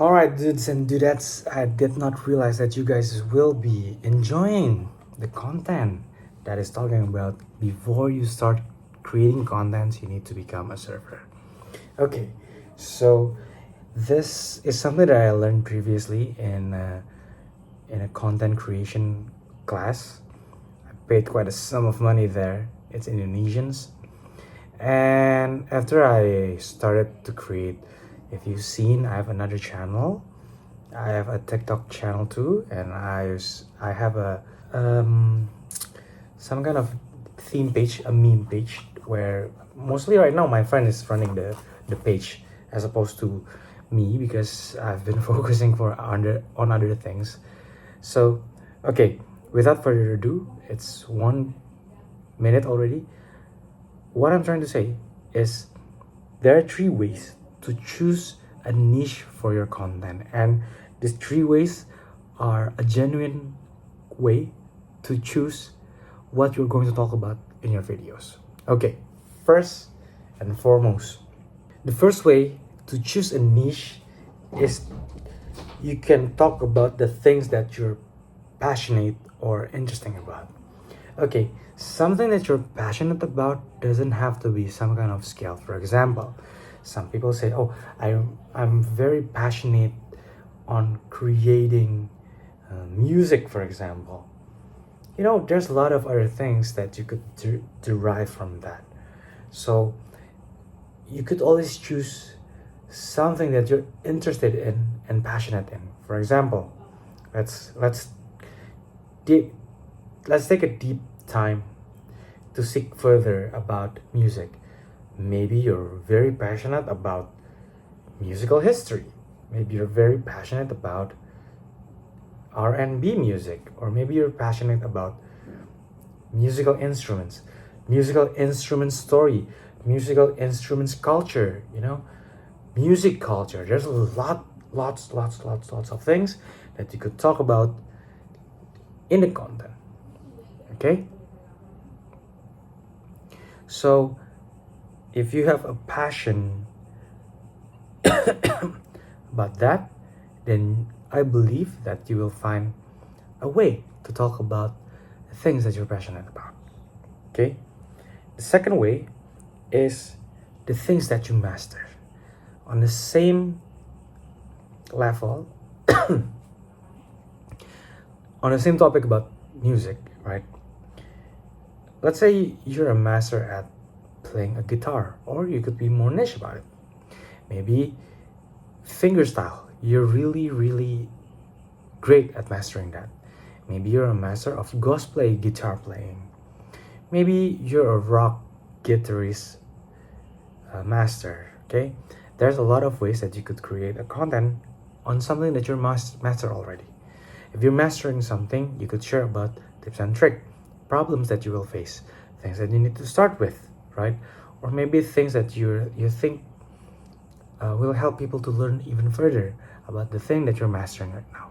Alright, dudes and dudettes, I did not realize that you guys will be enjoying the content that is talking about before you start creating content, you need to become a server. Okay, so this is something that I learned previously in a content creation class. I paid quite a sum of money there. It's Indonesians. And after I started to create, if you've seen, I have another channel. I have a TikTok channel too, and I have a um, some kind of theme page, a meme page, where mostly right now my friend is running the page as opposed to me because I've been focusing on other things. So, okay, without further ado, it's 1 minute already. What I'm trying to say is there are three ways to choose a niche for your content, and these three ways are a genuine way to choose what you're going to talk about in your videos. Okay, first and foremost, the first way to choose a niche is you can talk about the things that you're passionate or interesting about. Okay, something that you're passionate about doesn't have to be some kind of skill. For example, some people say, "Oh, I'm very passionate on creating music," for example. There's a lot of other things that you could derive from that. So you could always choose something that you're interested in and passionate in. For example, let's deep let's take a deep time to seek further about music. Maybe you're very passionate about musical history. Maybe you're very passionate about R&B music, or maybe you're passionate about musical instruments, musical instrument story, musical instruments culture, music culture. There's a lots of things that you could talk about in the content. Okay? So, if you have a passion about that, then I believe that you will find a way to talk about the things that you're passionate about. Okay? The second way is the things that you master. On the same level, on the same topic about music, right? Let's say you're a master at playing a guitar, or you could be more niche about it. Maybe fingerstyle, you're really great at mastering that. Maybe you're a master of gospel guitar playing. Maybe you're a rock guitarist master. Okay, there's a lot of ways that you could create a content on something that you're master already. If you're mastering something, you could share about tips and tricks, problems that you will face, things that you need to start with, right? Or maybe things that you think will help people to learn even further about the thing that you're mastering right now.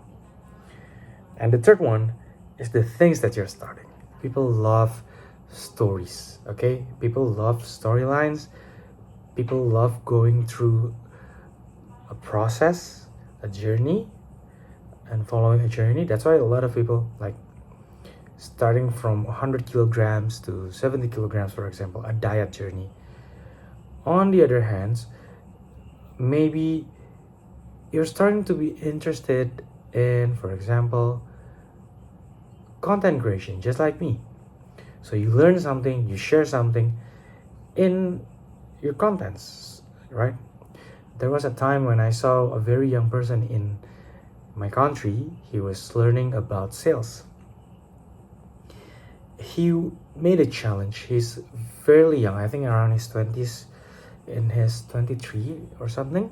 And the third one is the things that you're starting. People love stories, okay? People love storylines. People love going through a process, a journey, and following a journey. That's why a lot of people like starting from 100 kilograms to 70 kilograms, for example, a diet journey. On the other hand, maybe you're starting to be interested in, for example, content creation, just like me. So you learn something, you share something in your contents, right? There was a time when I saw a very young person in my country. He was learning about sales. He made a challenge. He's fairly young, I think around his 20s, in his 23 or something.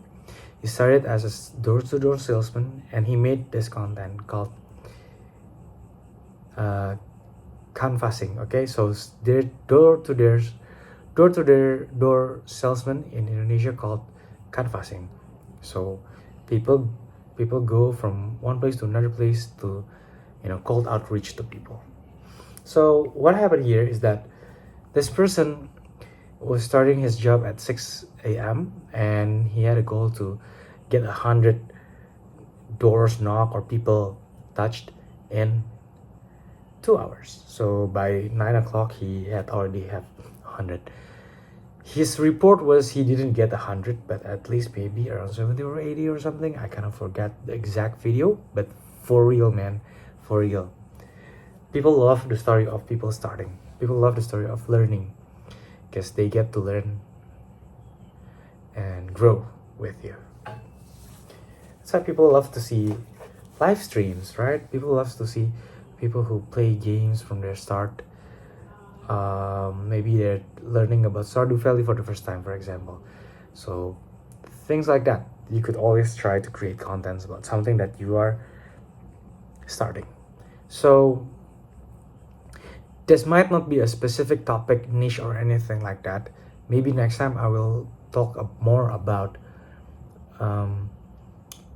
He started as a door-to-door salesman, and he made this content called canvassing. Okay, so their door salesman in Indonesia called canvassing. So people go from one place to another place to cold outreach to people. So what happened here is that this person was starting his job at 6 a.m. and he had a goal to get 100 doors knocked or people touched in 2 hours. So by 9 o'clock, he had already have 100. His report was he didn't get 100, but at least maybe around 70 or 80 or something. I kind of forgot the exact video, but for real, man, for real. People love the story of people starting. People love the story of learning because they get to learn and grow with you. That's why people love to see live streams, right? People love to see people who play games from their start. Maybe they're learning about Stardew Valley for the first time, for example. So things like that. You could always try to create contents about something that you are starting. So this might not be a specific topic, niche, or anything like that. Maybe next time I will talk more about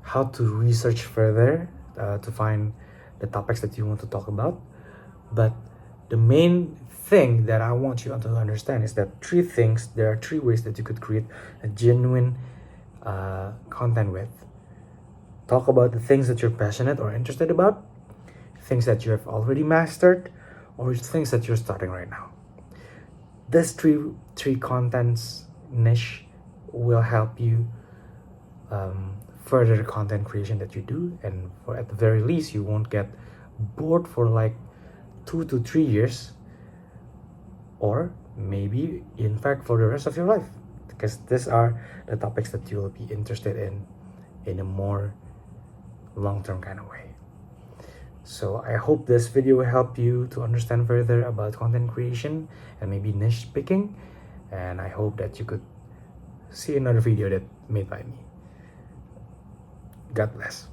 how to research further to find the topics that you want to talk about. But the main thing that I want you to understand is that there are three ways that you could create a genuine content with. Talk about the things that you're passionate or interested about, things that you have already mastered, or things that you're starting right now. This three contents niche will help you further the content creation that you do, and for at the very least you won't get bored for like 2 to 3 years, or maybe in fact for the rest of your life, because these are the topics that you will be interested in a more long-term kind of way. So I hope this video will help you to understand further about content creation and maybe niche picking, and I hope that you could see another video that made by me. God bless.